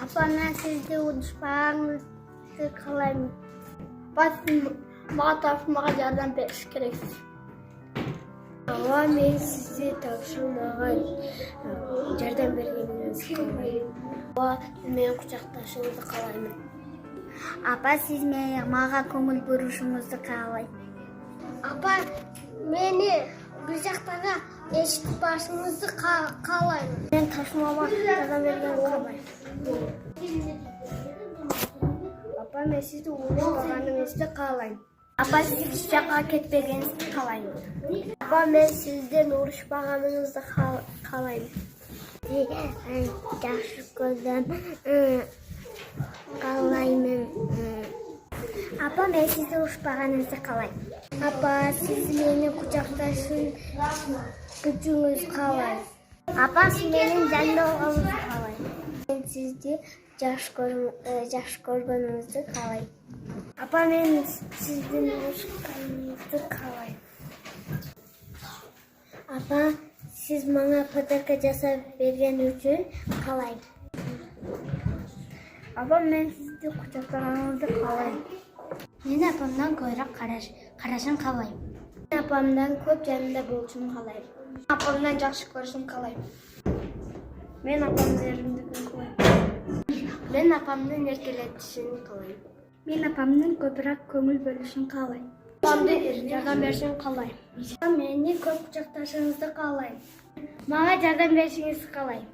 Апа, мен сізді ұмытпағаныңызды қалаймын. Маған тапшырмаға жардам беріш керексіз. Ава, мен сізді тапшырмаған жардам бергеніңізді қалаймын. Ава, мен құшақташуыңызды қалаймын. Апа, сіз маған көңіл бөлушіңізді қалаймын. Апа, мені құшақтарға ешкі басыңызды қалаймын. Мен тапшырмама жардам бергеніңізді қалаймын. Апа, мен сізді ұмытпағаныңызды қалаймын. Апа, сіз жаққа кетпегеніңізді қалаймын. Апа, мен сізден ұрышпағаныңызды қалаймын. Жақсы көрдім қалаймын. Апа, мен сізді ұрышпағаныңызды қалаймын. Апа, сіз мені құшақташын күтіңіз қалаймын. Апа, сіз менің жанымда болғаныңызды қалаймын. Мен сізді жақсы көргеніңізді қалаймын. Апа, мен сіздің ұрышқаныңызды қалаймын. Апа, сіз маңа подарка жасап берген үшін қалаймын. Апа, мен сізді құшақтағаныңызды қалаймын. Мен апамдан көбірек қарашын қалаймын. Мен апамдан көп жанында болушын қалаймын. Апамдан жақсы көршін қалаймын. Мен апамның еріндігін қалаймын. Мен апамның еркелетішін қалаймын. Мен апамның көбірек көңіл бөлішін қалаймын. Апамды жардам берсін қалаймын. Мені көп құшақташыңызды қалаймын. Маған жардам берішіңізді қалаймын.